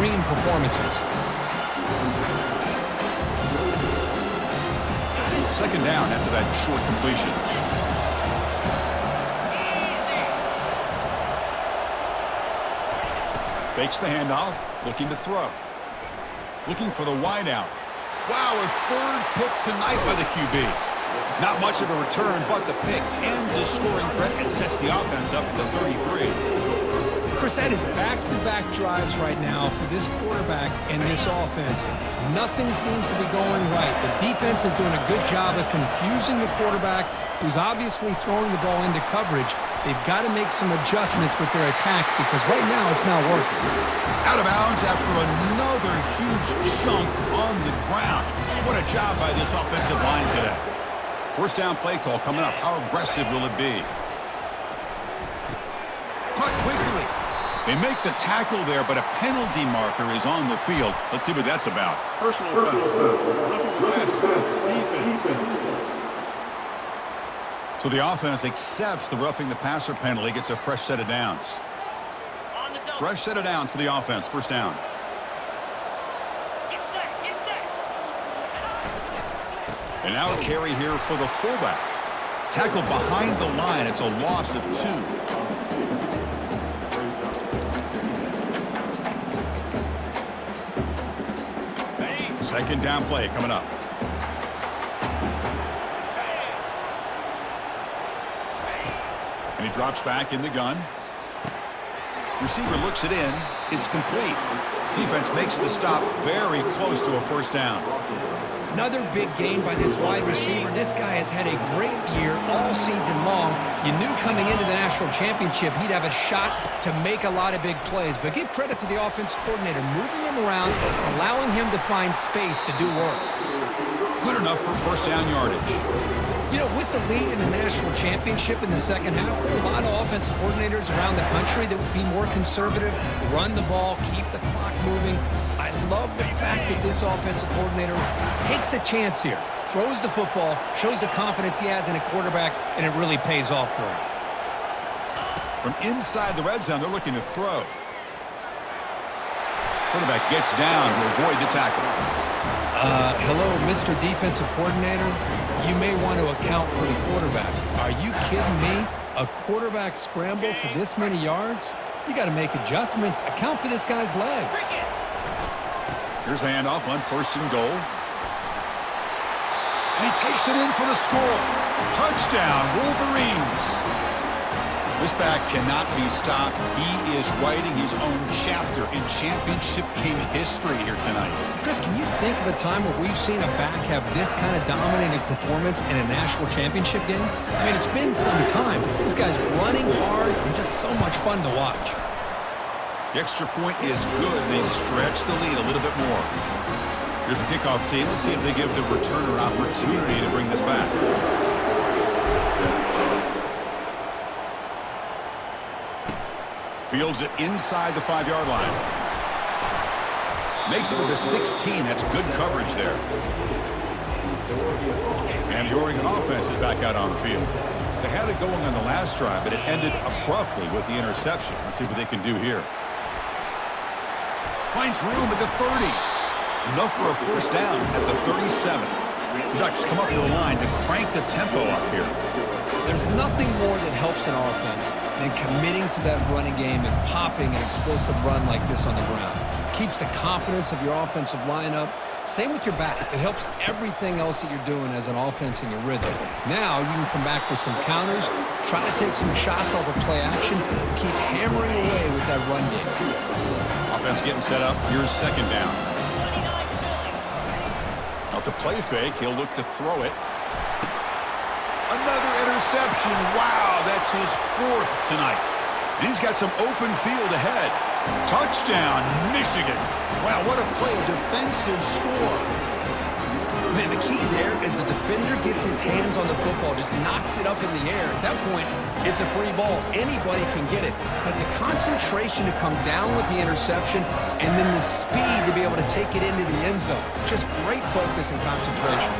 extreme performances. Second down after that short completion. Fakes the handoff, looking to throw. Looking for the wideout. Wow, a third pick tonight by the QB. Not much of a return, but the pick ends a scoring threat and sets the offense up at the 33. Chris, that is back-to-back drives right now for this quarterback and this offense. Nothing seems to be going right. The defense is doing a good job of confusing the quarterback, who's obviously throwing the ball into coverage. They've got to make some adjustments with their attack because right now it's not working. Out of bounds after another huge chunk on the ground. What a job by this offensive line today. First down play call coming up. How aggressive will it be? Caught quickly. They make the tackle there, but a penalty marker is on the field. Let's see what that's about. Personal foul. Roughing the pass. Defense. So the offense accepts the roughing the passer penalty, gets a fresh set of downs. Fresh set of downs for the offense. First down. And now a carry here for the fullback. Tackled behind the line. It's a loss of 2. Second down play coming up. And he drops back in the gun. Receiver looks it in. It's complete. Defense makes the stop very close to a first down. Another big gain by this wide receiver. This guy has had a great year all season long. You knew coming into the national championship he'd have a shot to make a lot of big plays. But give credit to the offense coordinator, moving him around, allowing him to find space to do work. Good enough for first down yardage. You know, with the lead in the national championship in the second half, there are a lot of offensive coordinators around the country that would be more conservative, run the ball, keep the clock moving. I love the fact that this offensive coordinator takes a chance here, throws the football, shows the confidence he has in a quarterback, and it really pays off for him. From inside the red zone, they're looking to throw. Quarterback gets down to avoid the tackle. Hello, Mr. Defensive Coordinator. You may want to account for the quarterback. Are you kidding me? A quarterback scramble for this many yards? You got to make adjustments. Account for this guy's legs. Here's the handoff on first and goal. And he takes it in for the score. Touchdown, Wolverines. This back cannot be stopped. He is writing his own chapter in championship game history here tonight. Chris, can you think of a time where we've seen a back have this kind of dominating performance in a national championship game? I mean, it's been some time. This guy's running hard and just so much fun to watch. The extra point is good. They stretch the lead a little bit more. Here's the kickoff team. Let's see if they give the returner an opportunity to bring this back. Fields it inside the 5-yard line. Makes it with a 16. That's good coverage there. And the Oregon offense is back out on the field. They had it going on the last drive, but it ended abruptly with the interception. Let's see what they can do here. Finds room at the 30. Enough for a first down at the 37. The Ducks come up to the line to crank the tempo up here. There's nothing more that helps an offense than committing to that running game and popping an explosive run like this on the ground. Keeps the confidence of your offensive lineup. Same with your back. It helps everything else that you're doing as an offense in your rhythm. Now you can come back with some counters, try to take some shots off of play action, and keep hammering away with that run game. Offense getting set up. Here's second down. Off the play fake, he'll look to throw it. Another interception. Wow, that's his 4th tonight. And he's got some open field ahead. Touchdown, Michigan. Wow, what a play, a defensive score. Man, the key there is the defender gets his hands on the football, just knocks it up in the air. At that point, it's a free ball. Anybody can get it. But the concentration to come down with the interception and then the speed to be able to take it into the end zone. Just great focus and concentration.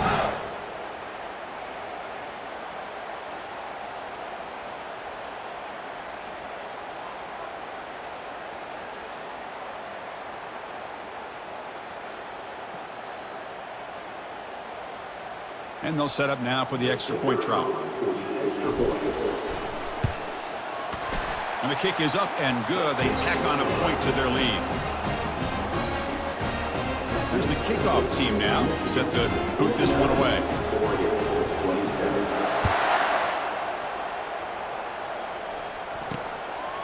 And they'll set up now for the extra point try. And the kick is up and good. They tack on a point to their lead. Here's the kickoff team now, set to boot this one away.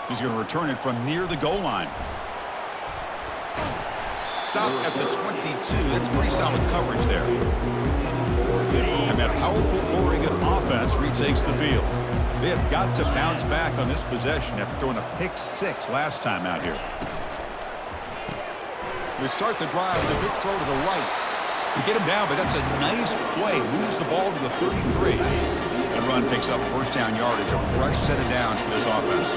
He's going to return it from near the goal line. Stop at the 22. That's pretty solid coverage there. And that powerful Oregon offense retakes the field. They have got to bounce back on this possession after throwing a pick-6 last time out here. They start the drive with a good throw to the right. They get him down, but that's a nice play. Moves the ball to the 33. The run picks up first down yardage, a fresh set of downs for this offense.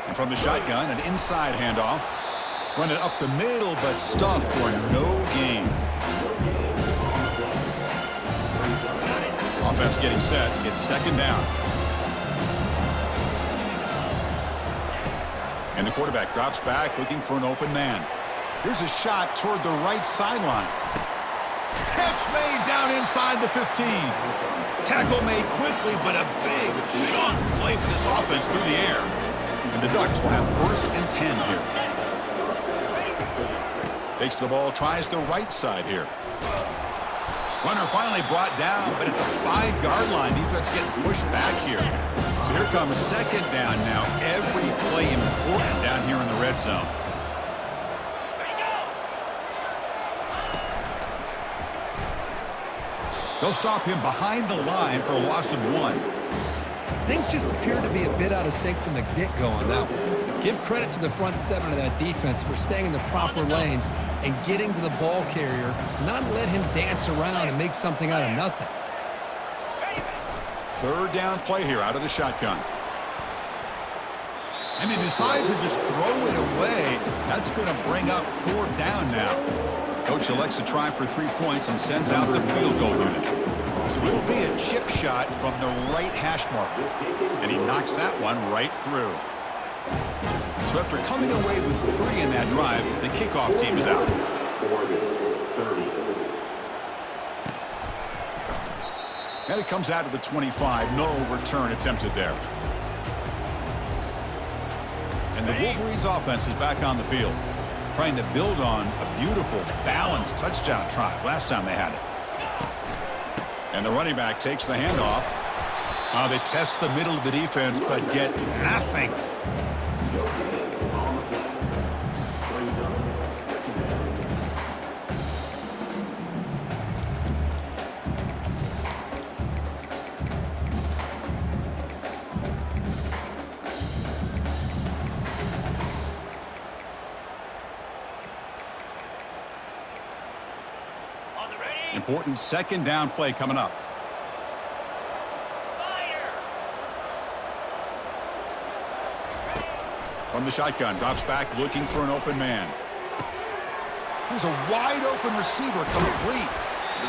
And from the shotgun, an inside handoff. Run it up the middle, but stuffed for no gain. Offense getting set. It's second down. And the quarterback drops back, looking for an open man. Here's a shot toward the right sideline. Catch made down inside the 15. Tackle made quickly, but a big chunk play for this offense through the air. And the Ducks will have first and 10 here. Takes the ball, tries the right side here. Runner finally brought down, but at the 5-yard line, defense getting pushed back here. So here comes second down now. Every play important down here in the red zone. They'll stop him behind the line for a loss of 1. Things just appear to be a bit out of sync from the get-go on that one. Give credit to the front 7 of that defense for staying in the proper lanes and getting to the ball carrier, not let him dance around and make something out of nothing. Third down play here out of the shotgun. And he decides to just throw it away. That's going to bring up fourth down now. Coach elects to try for 3 points and sends out the field goal unit. So it will be a chip shot from the right hash mark. And he knocks that one right through. So after coming away with 3 in that drive, the kickoff team is out. And it comes out of the 25. No return attempted there. And the Wolverines offense is back on the field, trying to build on a beautiful, balanced touchdown drive last time they had it. And the running back takes the handoff. They test the middle of the defense, but get nothing. Important second down play coming up. From the shotgun, drops back looking for an open man. There's a wide open receiver complete.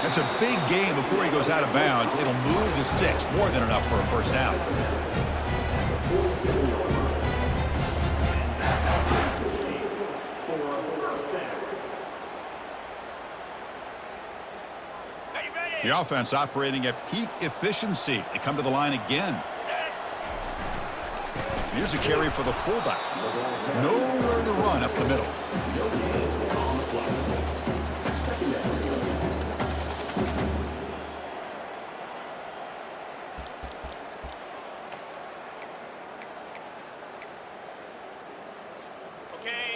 That's a big gain before he goes out of bounds. It'll move the sticks, more than enough for a first down. The offense operating at peak efficiency. They come to the line again. Here's a carry for the fullback. Nowhere to run up the middle.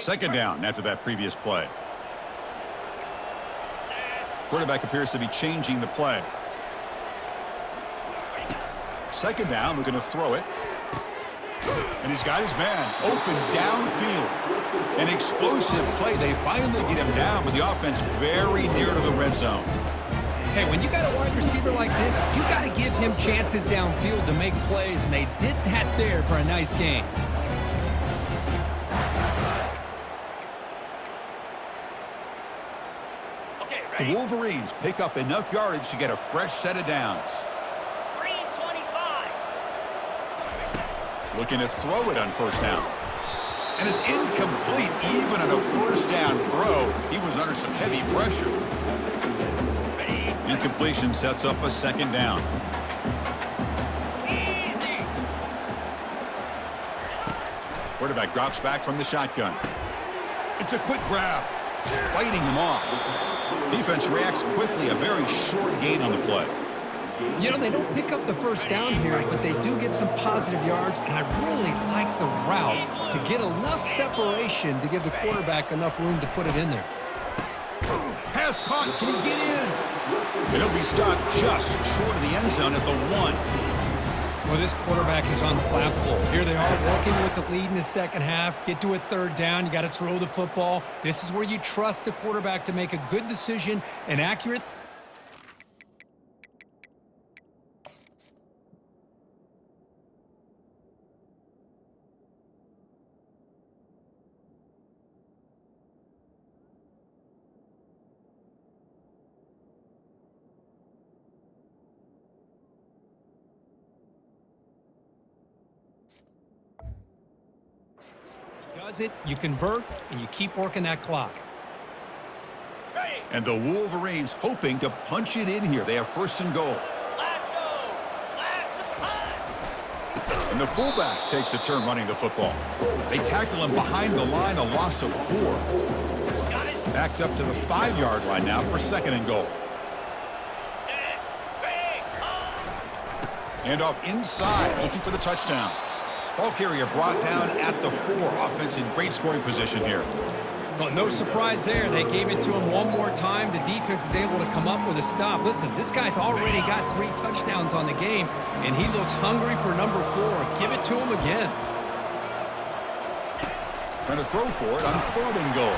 Second down after that previous play. Quarterback appears to be changing the play. Second down, we're going to throw it. And he's got his man open downfield. An explosive play. They finally get him down, but the offense very near to the red zone. Hey, when you got a wide receiver like this, you got to give him chances downfield to make plays, and they did that there for a nice game. The Wolverines pick up enough yardage to get a fresh set of downs. Looking to throw it on first down. And it's incomplete even on a first down throw. He was under some heavy pressure. Incompletion sets up a second down. Quarterback drops back from the shotgun. It's a quick grab. Fighting him off. Defense reacts quickly. A very short gain on the play. You know, they don't pick up the first down here, but they do get some positive yards, and I really like the route to get enough separation to give the quarterback enough room to put it in there. Pass caught. Can he get in? And he'll be stopped just short of the end zone at the 1. Well, this quarterback is unflappable. Here they are working with the lead in the second half. Get to a third down. You got to throw the football. This is where you trust the quarterback to make a good decision and accurate. Does it, you convert, and you keep working that clock. And the Wolverines hoping to punch it in here. They have first and goal. And the fullback takes a turn running the football. They tackle him behind the line, a loss of 4. Backed up to the 5-yard line now for second and goal. And off inside, looking for the touchdown. Ball carrier brought down at the 4. Offense in great scoring position here. Well, no surprise there. They gave it to him one more time. The defense is able to come up with a stop. Listen, this guy's already got 3 touchdowns on the game, and he looks hungry for number 4. Give it to him again. Going to throw for it on third and goal.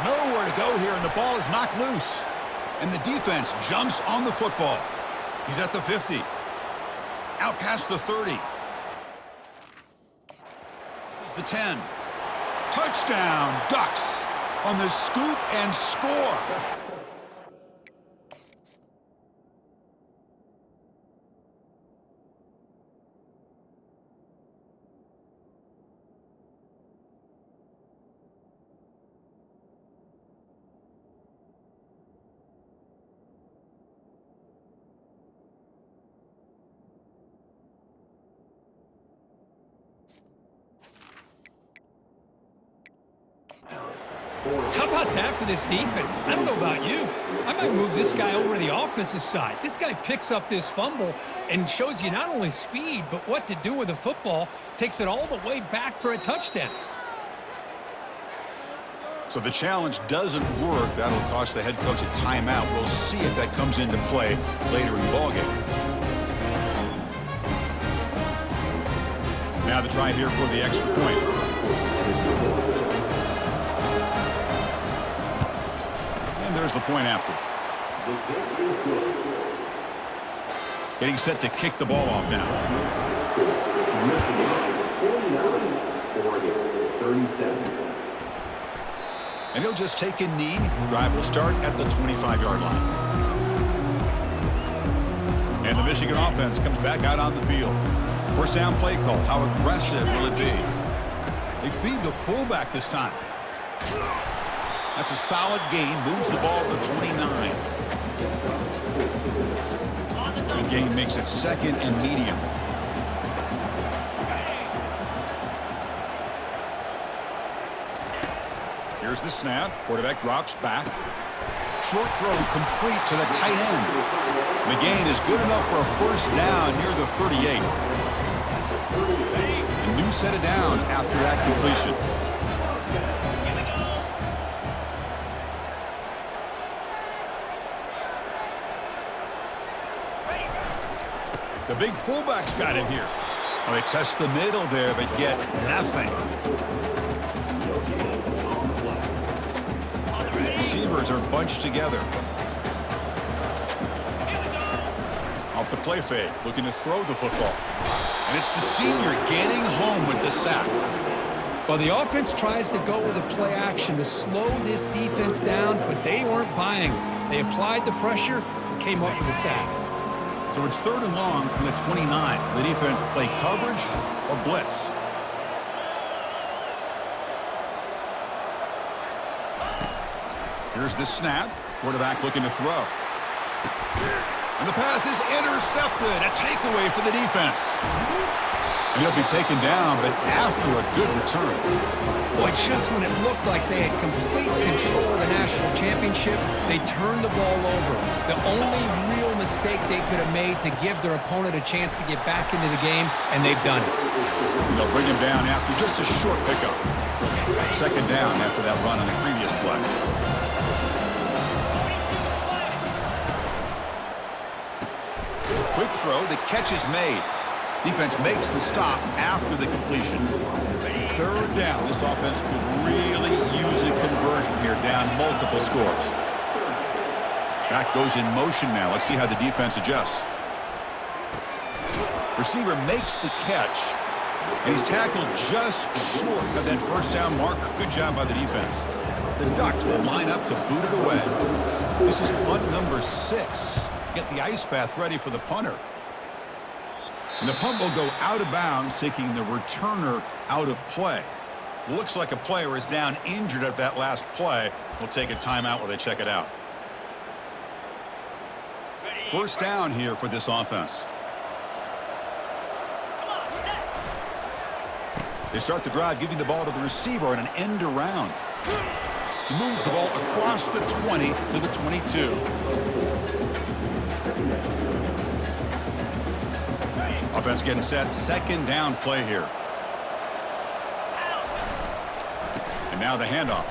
Nowhere to go here, and the ball is knocked loose. And the defense jumps on the football. He's at the 50. Out past the 30. The 10. Touchdown, Ducks on the scoop and score. How about that for this defense? I don't know about you. I might move this guy over to the offensive side. This guy picks up this fumble and shows you not only speed, but what to do with the football. Takes it all the way back for a touchdown. So the challenge doesn't work. That'll cost the head coach a timeout. We'll see if that comes into play later in the ballgame. Now the try here for the extra point. There's the point after. Getting set to kick the ball off now. And he'll just take a knee. Drive will start at the 25-yard line. And the Michigan offense comes back out on the field. First down play call. How aggressive will it be? They feed the fullback this time. That's a solid gain. Moves the ball to the 29. The gain makes it second and medium. Here's the snap. Quarterback drops back. Short throw complete to the tight end. The gain is good enough for a first down near the 38. A new set of downs after that completion. The big fullback's got it here. Well, they test the middle there, but get nothing. Receivers are bunched together. Off the play fake, looking to throw the football. And it's the senior getting home with the sack. Well, the offense tries to go with a play action to slow this defense down, but they weren't buying it. They applied the pressure and came up with a sack. So it's third and long from the 29. The defense play coverage or blitz. Here's the snap. Quarterback looking to throw. And the pass is intercepted. A takeaway for the defense. And he'll be taken down, but after a good return. Boy, just when it looked like they had complete control of the national championship, they turned the ball over. The only real mistake they could have made to give their opponent a chance to get back into the game, and they've done it. They'll bring him down after just a short pickup. Second down after that run on the previous play. Quick throw, the catch is made. Defense makes the stop after the completion. Third down, this offense could really use a conversion here, down multiple scores. Back goes in motion now. Let's see how the defense adjusts. Receiver makes the catch, and he's tackled just short of that first down marker. Good job by the defense. The Ducks will line up to boot it away. This is punt number 6. Get the ice bath ready for the punter. And the punt will go out of bounds, taking the returner out of play. Looks like a player is down injured at that last play. We'll take a timeout while they check it out. First down here for this offense. They start the drive, giving the ball to the receiver on an end around. He moves the ball across the 20 to the 22. Offense getting set. Second down play here. And now the handoff.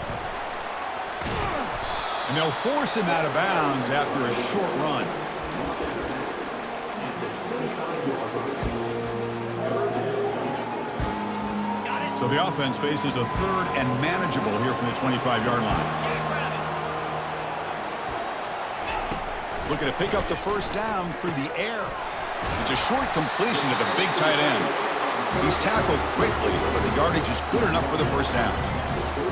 And they'll force him out of bounds after a short run. So the offense faces a third and manageable here from the 25-yard line. Looking to pick up the first down through the air. It's a short completion to the big tight end. He's tackled quickly, but the yardage is good enough for the first down.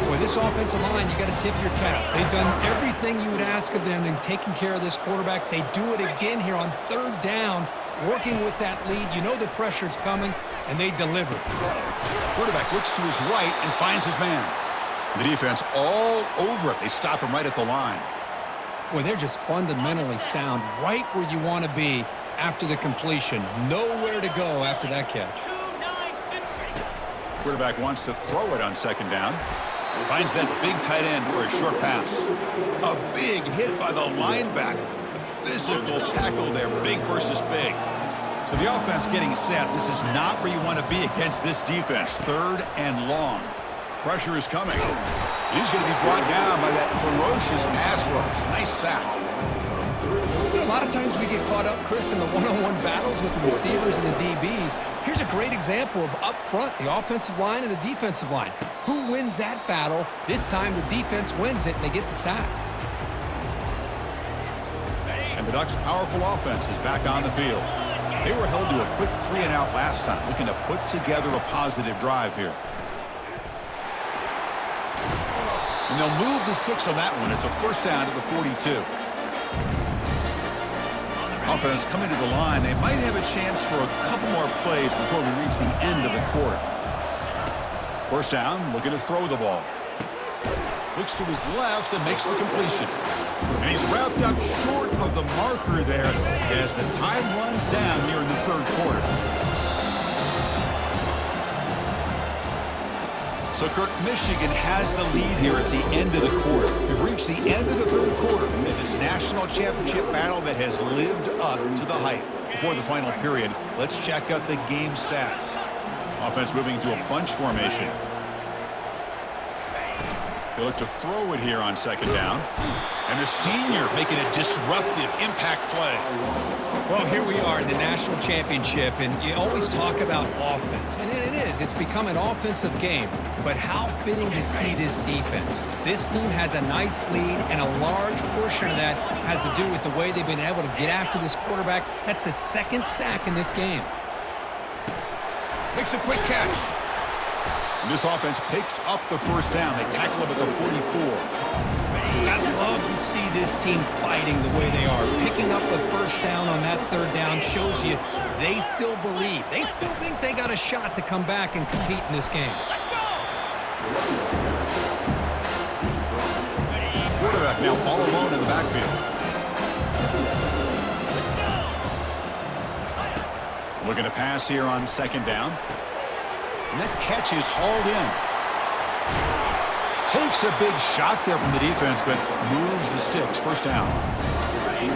Boy, this offensive line, you got to tip your cap. They've done everything you would ask of them in taking care of this quarterback. They do it again here on third down, working with that lead. You know the pressure's coming, and they deliver. Quarterback looks to his right and finds his man. The defense all over it. They stop him right at the line. Boy, they're just fundamentally sound, right where you want to be after the completion. Nowhere to go after that catch. Quarterback wants to throw it on second down. Finds that big tight end for a short pass. A big hit by the linebacker. The physical tackle there, big versus big. So the offense getting set. This is not where you want to be against this defense. Third and long. Pressure is coming. He's going to be brought down by that ferocious pass rush. Nice sack. A lot of times we get caught up, Chris, in the one-on-one battles with the receivers and the DBs. Here's a great example of up front, the offensive line and the defensive line. Who wins that battle? This time the defense wins it, and they get the sack. And the Ducks' powerful offense is back on the field. They were held to a quick 3-and-out last time, looking to put together a positive drive here. And they'll move the 6 on that one. It's a first down to the 42. Offense coming to the line. They might have a chance for a couple more plays before we reach the end of the quarter. First down, looking to throw the ball. Looks to his left and makes the completion. And he's wrapped up short of the marker there as the time runs down here in the third quarter. So, Kirk, Michigan has the lead here at the end of the quarter. We've reached the end of the third quarter in this national championship battle that has lived up to the hype. Before the final period, let's check out the game stats. Offense moving to a bunch formation. They look to throw it here on second down. And the senior making a disruptive impact play. Well, here we are in the national championship, and you always talk about offense. And it is. It's become an offensive game. But how fitting to see this defense. This team has a nice lead, and a large portion of that has to do with the way they've been able to get after this quarterback. That's the second sack in this game. Makes a quick catch. And this offense picks up the first down. They tackle him at the 44. I love to see this team fighting the way they are. Picking up the first down on that third down shows you they still believe. They still think they got a shot to come back and compete in this game. Quarterback Now all alone in the backfield. Looking to pass here on second down. And that catch is hauled in. Takes a big shot there from the defense, but moves the sticks. First down.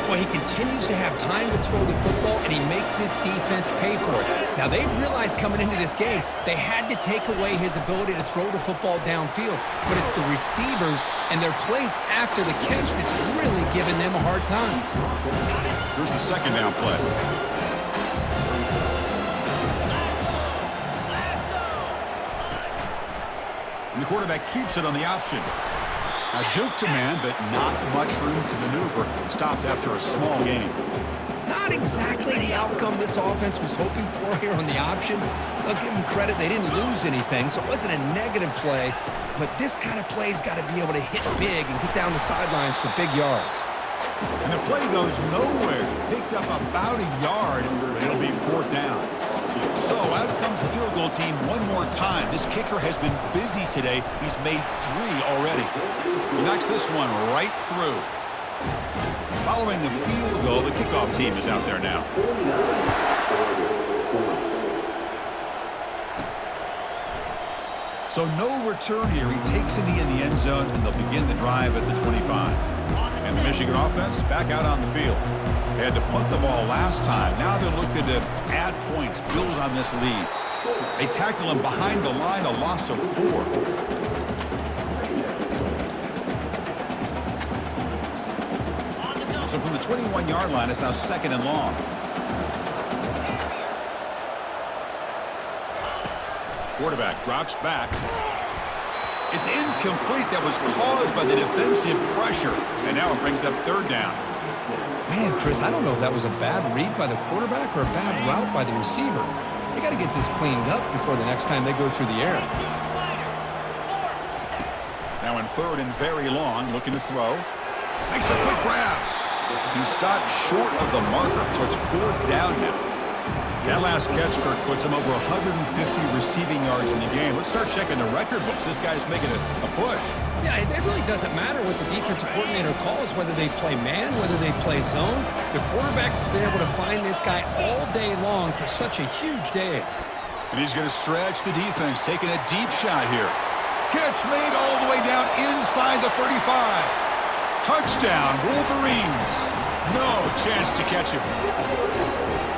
Well, he continues to have time to throw the football, and he makes his defense pay for it. Now, they realized coming into this game they had to take away his ability to throw the football downfield, but it's the receivers and their plays after the catch that's really giving them a hard time. Here's the second down play. And the quarterback keeps it on the option. A juke to man, but not much room to maneuver. Stopped after a small gain. Not exactly the outcome this offense was hoping for here on the option. I'll give them credit. They didn't lose anything, so it wasn't a negative play. But this kind of play's got to be able to hit big and get down the sidelines for big yards. And the play goes nowhere. Picked up about a yard, but it'll be fourth down. So out comes the field goal team one more time. This kicker has been busy today. He's made 3 already. He knocks this one right through. Following the field goal, the kickoff team is out there now. So no return here. He takes it in the end zone, and they'll begin the drive at the 25. And the Michigan offense back out on the field. They had to punt the ball last time. Now they're looking to add points, build on this lead. They tackle him behind the line, a loss of 4. So from the 21-yard line, it's now second and long. Quarterback drops back. It's incomplete. That was caused by the defensive pressure. And now it brings up third down. Man, Chris, I don't know if that was a bad read by the quarterback or a bad route by the receiver. They got to get this cleaned up before the next time they go through the air. Now in third and very long, looking to throw. Makes a quick grab. He stopped short of the marker, so it's fourth down now. That last catch, Kirk, puts him over 150 receiving yards in the game. Let's start checking the record books. This guy's making a push. Yeah, it really doesn't matter what the defensive coordinator calls, whether they play man, whether they play zone. The quarterback's been able to find this guy all day long for such a huge day. And he's going to stretch the defense, taking a deep shot here. Catch made all the way down inside the 35. Touchdown, Wolverines. No chance to catch him.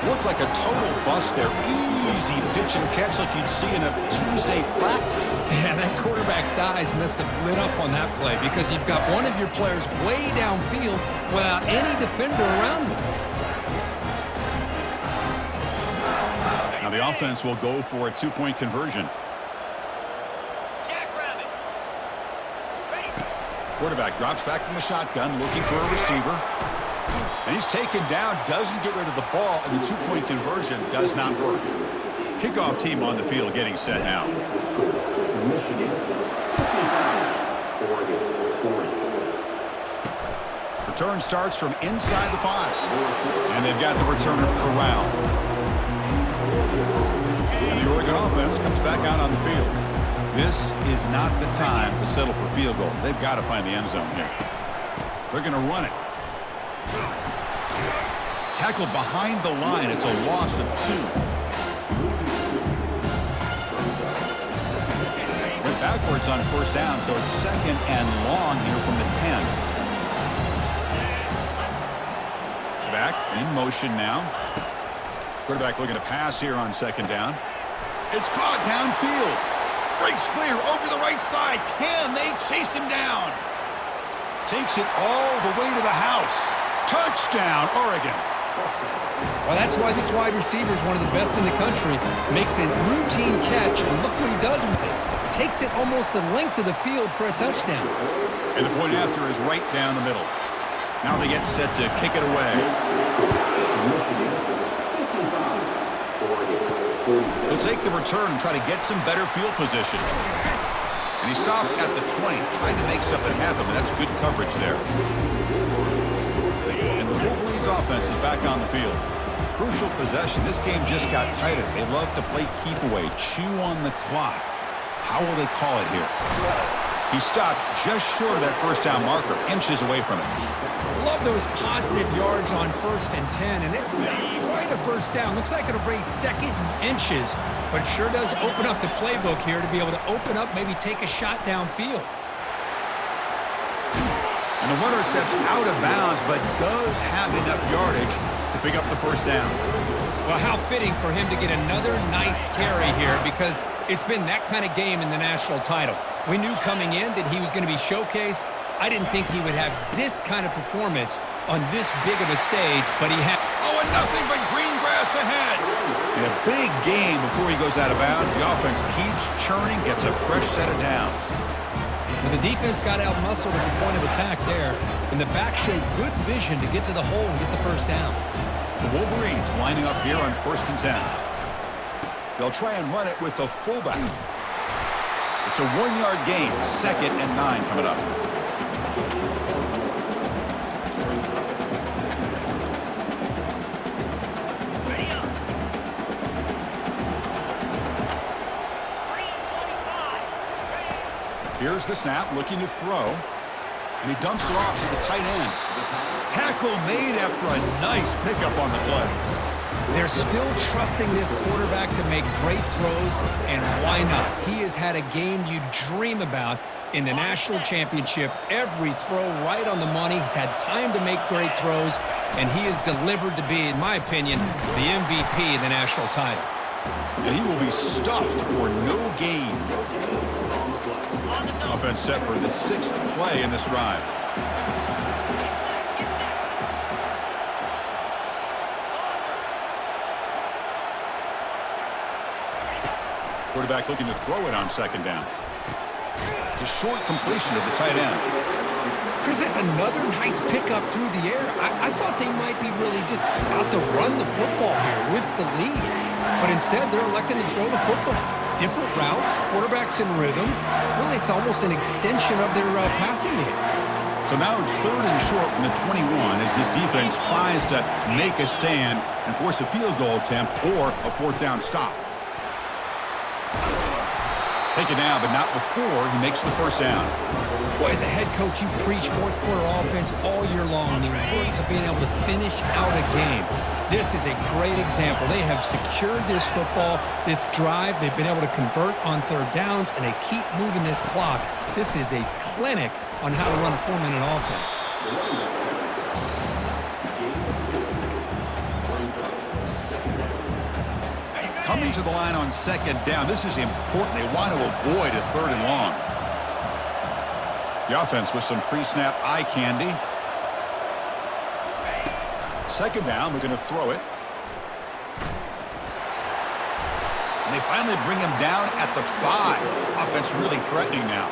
Looked like a total bust there. Easy pitch and catch like you'd see in a Tuesday practice. And that quarterback's eyes must have lit up on that play because you've got one of your players way downfield without any defender around him. Now the offense will go for a 2-point conversion. Quarterback drops back from the shotgun, looking for a receiver. And he's taken down, doesn't get rid of the ball, and the 2-point conversion does not work. Kickoff team on the field getting set now. Return starts from inside the 5. And they've got the returner corralled. And the Oregon offense comes back out on the field. This is not the time to settle for field goals. They've got to find the end zone here. They're going to run it. Tackled behind the line. It's a loss of 2. Went backwards on first down, so it's second and long here from the 10. Back in motion now. Quarterback looking to pass here on second down. It's caught downfield. Breaks clear over the right side. Can they chase him down? Takes it all the way to the house. Touchdown, Oregon. Well, that's why this wide receiver is one of the best in the country. Makes a routine catch, and look what he does with it. Takes it almost a length of the field for a touchdown. And the point after is right down the middle. Now they get set to kick it away. He'll take the return and try to get some better field position. And he stopped at the 20, trying to make something happen, but that's good coverage there. And the Wolverines offense is back on the field. Crucial possession. This game just got tighter. They love to play keep away, chew on the clock. How will they call it here? He stopped just short of that first down marker, inches away from it. Love those positive yards on 1st and 10, and it's quite a first down. Looks like it'll bring 2nd and inches, but it sure does open up the playbook here to be able to open up, maybe take a shot downfield. And the runner steps out of bounds, but does have enough yardage to pick up the first down. Well, how fitting for him to get another nice carry here, because it's been that kind of game in the national title. We knew coming in that he was going to be showcased. I didn't think he would have this kind of performance on this big of a stage, but he had... Oh, and nothing but green grass ahead. In a big game before he goes out of bounds, the offense keeps churning, gets a fresh set of downs. Well, the defense got out-muscled at the point of attack there, and the back showed good vision to get to the hole and get the first down. The Wolverines lining up here on 1st and 10. They'll try and run it with the fullback. It's a 1-yard gain, 2nd and 9 coming up. Here's the snap, looking to throw, and he dumps it off to the tight end. Tackle made after a nice pickup on the play. They're still trusting this quarterback to make great throws, and why not? He has had a game you dream about in the national championship. Every throw right on the money. He's had time to make great throws, and he is delivered to be, in my opinion, the MVP of the national title. And he will be stuffed for no gain. Offense set for the 6th play in this drive. Quarterback looking to throw it on 2nd down. The short completion of the tight end. Chris, that's another nice pickup through the air. I thought they might be really just out to run the football here with the lead. But instead, they're electing to throw the football. Different routes, quarterbacks in rhythm. Really, it's almost an extension of their passing game. So now it's 3rd and short from the 21 as this defense tries to make a stand and force a field goal attempt or a 4th down stop. Take it now, but not before he makes the first down. Boy, as a head coach, you preach 4th quarter offense all year long. The importance of being able to finish out a game. This is a great example. They have secured this football, this drive. They've been able to convert on 3rd downs, and they keep moving this clock. This is a clinic on how to run a 4-minute offense. Coming to the line on 2nd down. This is important. They want to avoid a 3rd and long. The offense with some pre-snap eye candy. 2nd down, we're going to throw it. And they finally bring him down at the 5. Offense really threatening now.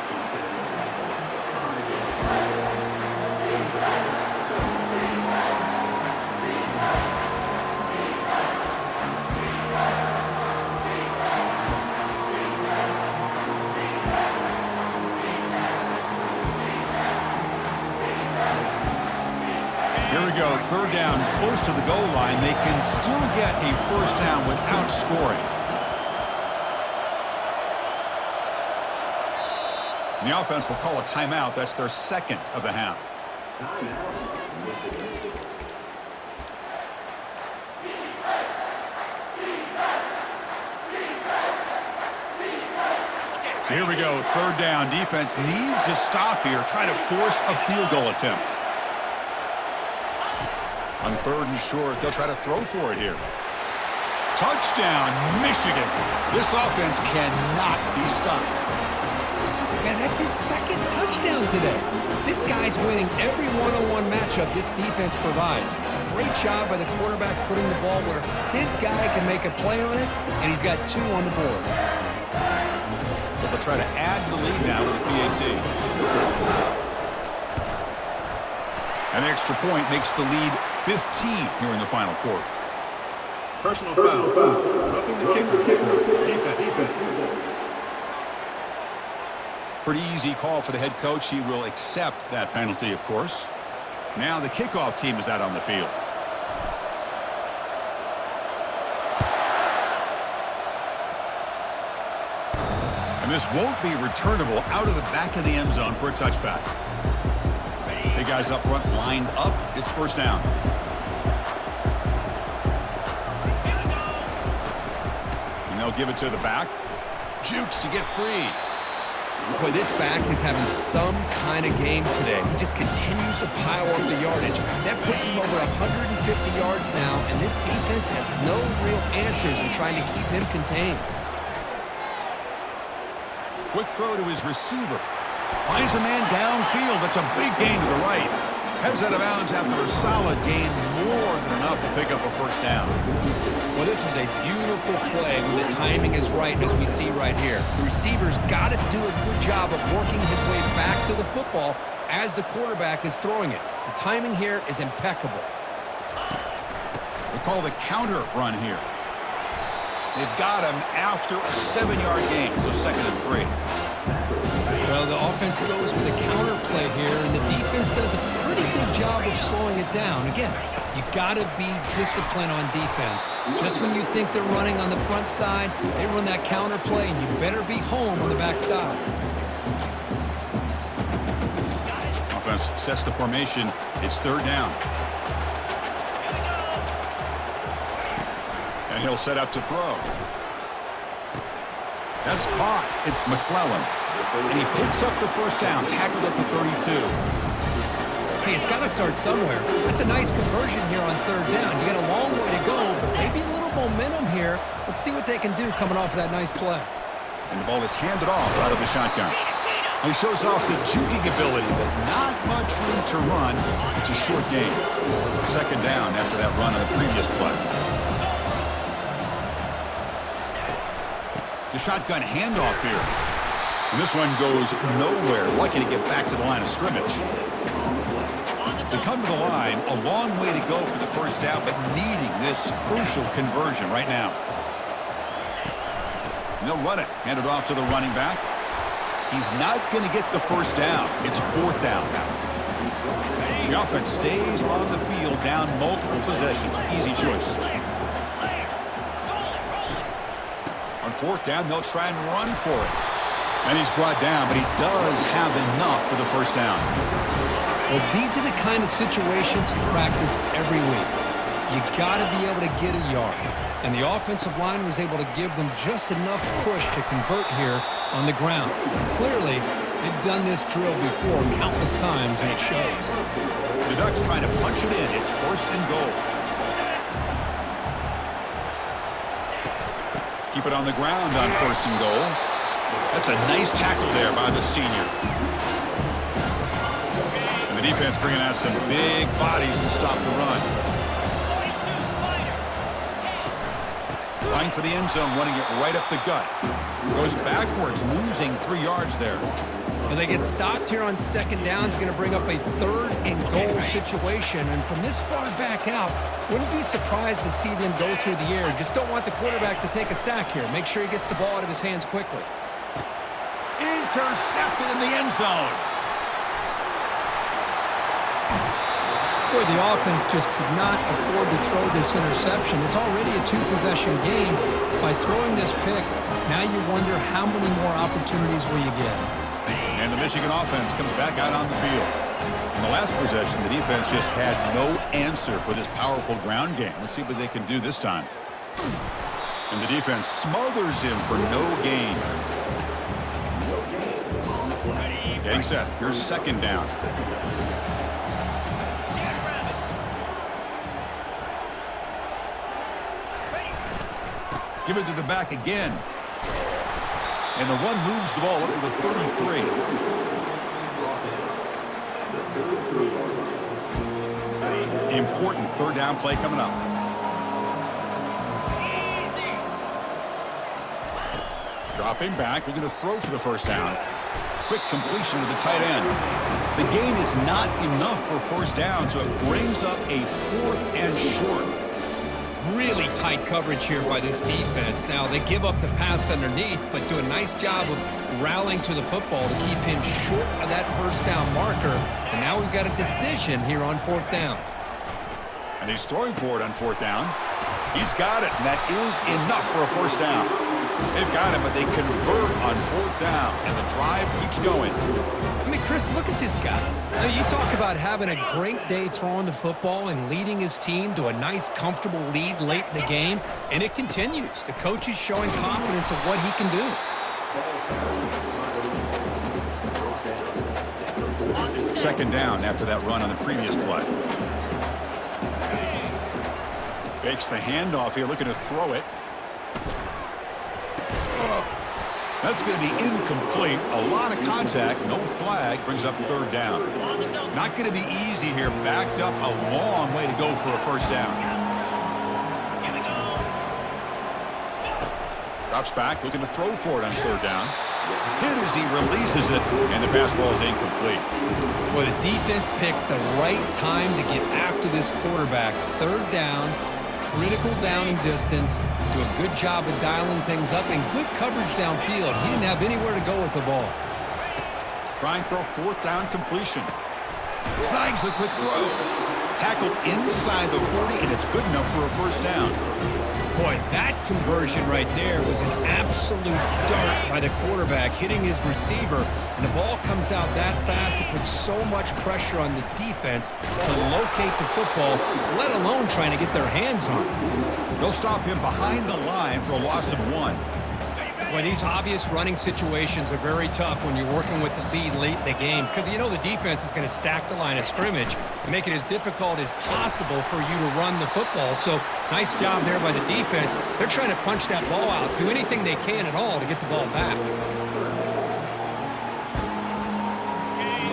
Here we go, 3rd down, close to the goal line. They can still get a first down without scoring. And the offense will call a timeout. That's their 2nd of the half. So here we go, 3rd down. Defense needs a stop here. Try to force a field goal attempt. On 3rd and short, they'll try to throw for it here. Touchdown, Michigan. This offense cannot be stopped. Man, that's his 2nd touchdown today. This guy's winning every one-on-one matchup this defense provides. Great job by the quarterback putting the ball where his guy can make a play on it, and he's got 2 on the board. So they'll try to add to the lead now with a PAT. An extra point makes the lead 15 here in the final quarter. Personal foul. Roughing the kicker. Defense. Pretty easy call for the head coach. He will accept that penalty, of course. Now the kickoff team is out on the field. And this won't be returnable out of the back of the end zone for a touchback. Big guys up front lined up. It's first down. And they'll give it to the back. Jukes to get free. Boy, this back is having some kind of game today. He just continues to pile up the yardage. That puts him over 150 yards now, and this defense has no real answers in trying to keep him contained. Quick throw to his receiver. Finds a man downfield. That's a big gain to the right. Heads out of bounds after a solid gain, more than enough to pick up a first down. Well, this is a beautiful play when the timing is right, as we see right here. The receiver's got to do a good job of working his way back to the football as the quarterback is throwing it. The timing here is impeccable. They call the counter run here. They've got him after a 7-yard gain, so 2nd and 3. Well, the offense goes with a counter play here, and the defense does a pretty good job of slowing it down. Again, you got to be disciplined on defense. Just when you think they're running on the front side, they run that counter play, and you better be home on the back side. Offense sets the formation. It's 3rd down. And he'll set up to throw. That's caught. It's McClellan. And he picks up the first down, tackled at the 32. Hey, it's got to start somewhere. That's a nice conversion here on 3rd down. You got a long way to go, but maybe a little momentum here. Let's see what they can do coming off of that nice play. And the ball is handed off out of the shotgun. He shows off the juking ability, but not much room to run. It's a short gain. 2nd down after that run on the previous play. The shotgun handoff here. And this one goes nowhere. Lucky to get back to the line of scrimmage. They come to the line, a long way to go for the first down, but needing this crucial conversion right now. And they'll run it. Hand it off to the running back. He's not going to get the first down. It's 4th down now. The offense stays on the field down multiple possessions. Easy choice. On 4th down, they'll try and run for it. And he's brought down, but he does have enough for the first down. Well, these are the kind of situations you practice every week. You got to be able to get a yard. And the offensive line was able to give them just enough push to convert here on the ground. Clearly, they've done this drill before countless times, and it shows. The Ducks trying to punch it in. It's 1st and goal. Keep it on the ground on 1st and goal. That's a nice tackle there by the senior. And the defense bringing out some big bodies to stop the run. Line for the end zone, running it right up the gut. Goes backwards, losing 3 yards there. Well, they get stopped here on 2nd down. It's going to bring up a 3rd and goal situation. And from this far back out, wouldn't be surprised to see them go through the air. Just don't want the quarterback to take a sack here. Make sure he gets the ball out of his hands quickly. Intercepted in the end zone. Boy, the offense just could not afford to throw this interception. It's already a 2-possession game. By throwing this pick, now you wonder how many more opportunities will you get. And the Michigan offense comes back out on the field. In the last possession, the defense just had no answer for this powerful ground game. Let's see what they can do this time. And the defense smothers him for no gain. Getting set. Here's 2nd down. Give it to the back again. And the run moves the ball up to the 33. Important 3rd down play coming up. Dropping back, looking to throw for the first down. Quick completion to the tight end. The gain is not enough for first down, so it brings up a 4th and short. Really tight coverage here by this defense. Now, they give up the pass underneath, but do a nice job of rallying to the football to keep him short of that first down marker. And now we've got a decision here on 4th down. And he's throwing for it on 4th down. He's got it, and that is enough for a first down. They've got him, but they convert on 4th down, and the drive keeps going. I mean, Chris, look at this guy. Now, you talk about having a great day throwing the football and leading his team to a nice, comfortable lead late in the game, and it continues. The coach is showing confidence of what he can do. 2nd down after that run on the previous play. Fakes the handoff here, looking to throw it. That's going to be incomplete. A lot of contact, no flag, brings up 3rd down. Not going to be easy here. Backed up a long way to go for a 1st down. Drops back, looking to throw for it on 3rd down. Hit as he releases it, and the pass ball is incomplete. Well, the defense picks the right time to get after this quarterback. 3rd down, critical down and distance. Do a good job of dialing things up and good coverage downfield. He didn't have anywhere to go with the ball. Trying for a 4th down completion. Snags the quick throw. Tackled inside the 40, and it's good enough for a 1st down. Boy, that conversion right there was an absolute dart by the quarterback, hitting his receiver, and the ball comes out that fast. It puts so much pressure on the defense to locate the football, let alone trying to get their hands on it. They'll stop him behind the line for a loss of 1. Boy, these obvious running situations are very tough when you're working with the lead late in the game because you know the defense is going to stack the line of scrimmage and make it as difficult as possible for you to run the football. So nice job there by the defense. They're trying to punch that ball out, do anything they can at all to get the ball back.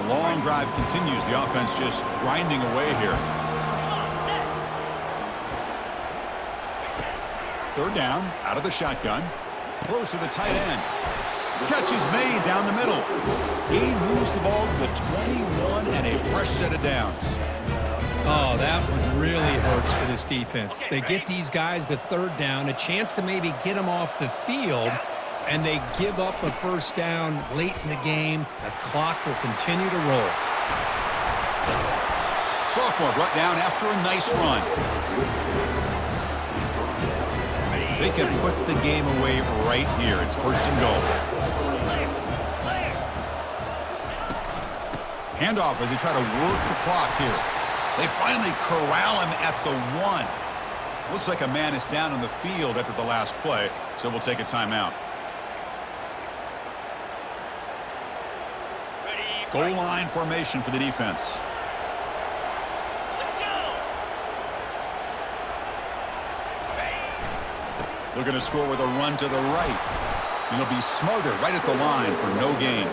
The long drive continues. The offense just grinding away here. 3rd down, out of the shotgun. Throws to the tight end. Catch is made down the middle. He moves the ball to the 21 and a fresh set of downs. Oh, that one really hurts for this defense. They get these guys to 3rd down, a chance to maybe get them off the field, and they give up a 1st down late in the game. The clock will continue to roll. Sophomore brought down after a nice run. They can put the game away right here. It's 1st and goal. Handoff as they try to work the clock here. They finally corral him at the 1. Looks like a man is down on the field after the last play, so we'll take a timeout. Goal line formation for the defense. Looking to score with a run to the right. And he'll be smothered right at the line for no gain.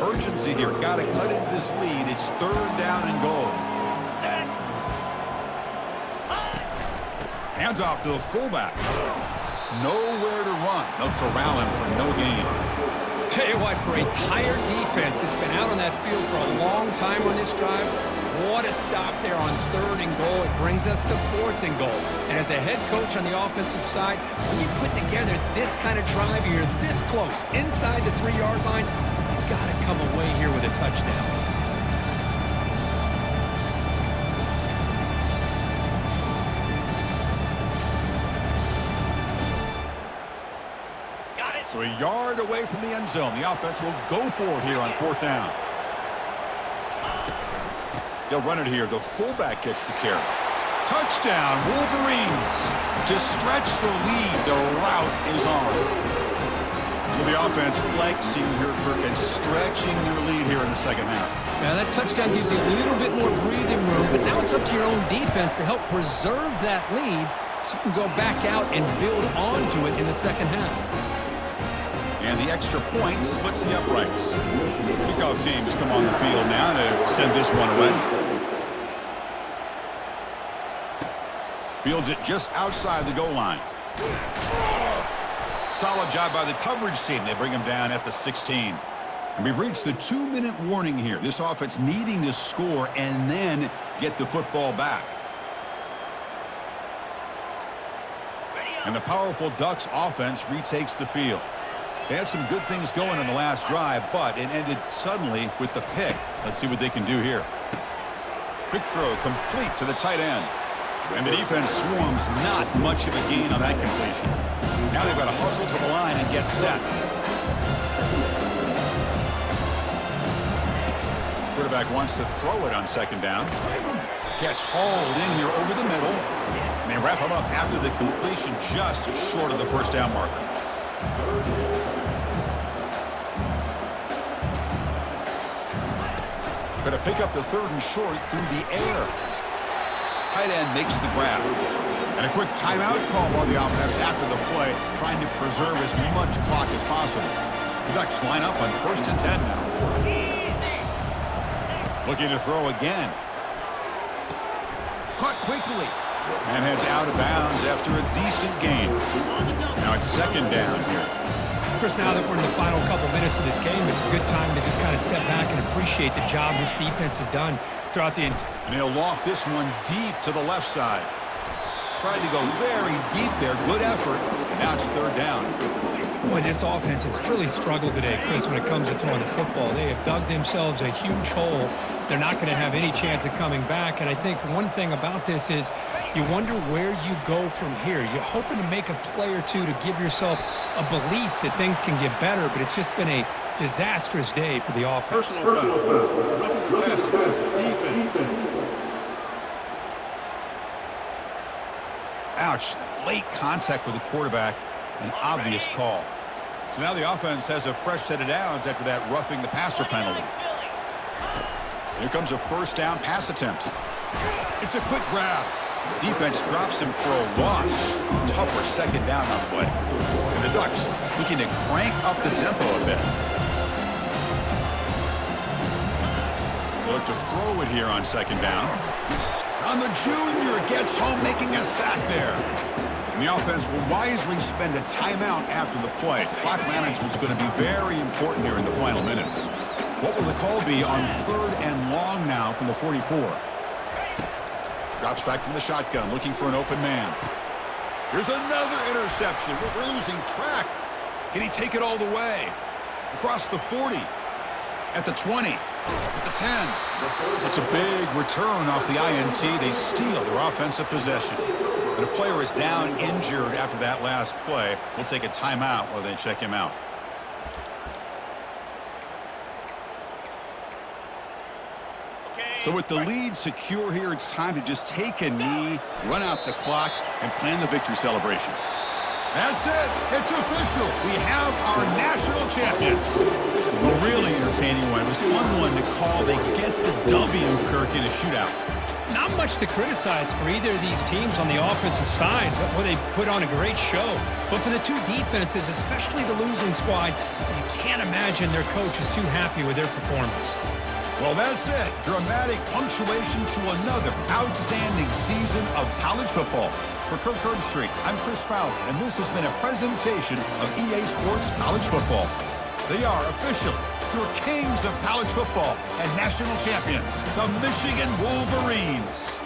Urgency here. Got to cut into this lead. It's 3rd down and goal. Hands off to the fullback. Nowhere to run. They'll corral him for no gain. Tell you what, for a tired defense that's been out on that field for a long time on this drive, what a stop there on 3rd and goal. It brings us to 4th and goal. And as a head coach on the offensive side, when you put together this kind of drive, you're this close, inside the 3-yard line, you've got to come away here with a touchdown. So a yard away from the end zone. The offense will go for it here on 4th down. They'll run it here. The fullback gets the carry. Touchdown, Wolverines. To stretch the lead, the route is on. So the offense flexing here, Kirk, and stretching their lead here in the 2nd half. Now, that touchdown gives you a little bit more breathing room, but now it's up to your own defense to help preserve that lead so you can go back out and build onto it in the 2nd half. And the extra point splits the uprights. Kickoff team has come on the field now to send this one away. Fields it just outside the goal line. Solid job by the coverage team. They bring him down at the 16. And we've reached the 2-minute warning here. This offense needing to score and then get the football back. And the powerful Ducks offense retakes the field. They had some good things going on the last drive, but it ended suddenly with the pick. Let's see what they can do here. Quick throw complete to the tight end. And the defense swarms, not much of a gain on that completion. Now they've got to hustle to the line and get set. Quarterback wants to throw it on second down. Catch hauled in here over the middle. And they wrap him up after the completion just short of the first down marker. Going to pick up the 3rd and short through the air. Tight end makes the grab. And a quick timeout call by the offense after the play, trying to preserve as much clock as possible. The Ducks line up on 1st and 10 now. Looking to throw again. Caught quickly. And heads out of bounds after a decent gain. Now it's 2nd down here. Chris, now that we're in the final couple minutes of this game, it's a good time to just kind of step back and appreciate the job this defense has done throughout the entire. And he'll loft this one deep to the left side. Tried to go very deep there. Good effort. And now it's 3rd down. Boy, this offense has really struggled today, Chris, when it comes to throwing the football. They have dug themselves a huge hole. They're not going to have any chance of coming back. And I think one thing about this is you wonder where you go from here. You're hoping to make a play or two to give yourself a belief that things can get better, but it's just been a disastrous day for the offense. Personal foul. Roughing the passer. Defense. Ouch. Late contact with the quarterback. An obvious call. So now the offense has a fresh set of downs after that roughing the passer penalty. Here comes a 1st down pass attempt. It's a quick grab. Defense drops him for a loss. Tougher 2nd down on the way. And the Ducks looking to crank up the tempo a bit. They look to throw it here on 2nd down. And the junior gets home, making a sack there. And the offense will wisely spend a timeout after the play. Clock management is going to be very important here in the final minutes. What will the call be on 3rd and long now from the 44? Drops back from the shotgun, looking for an open man. Here's another interception. We're losing track. Can he take it all the way? Across the 40. At the 20. At the 10. It's a big return off the INT. They steal their offensive possession. But a player is down injured after that last play. We'll take a timeout while they check him out. So with the lead secure here, it's time to just take a knee, run out the clock, and plan the victory celebration. That's it. It's official. We have our national champions. A really entertaining one. It was a fun one to call. They get the W, Kirk, in a shootout. Not much to criticize for either of these teams on the offensive side, but where they put on a great show. But for the two defenses, especially the losing squad, you can't imagine their coach is too happy with their performance. Well, that's it. Dramatic punctuation to another outstanding season of college football. For Kirk Herbstreit, I'm Chris Fowler, and this has been a presentation of EA Sports College Football. They are officially your kings of college football and national champions, the Michigan Wolverines.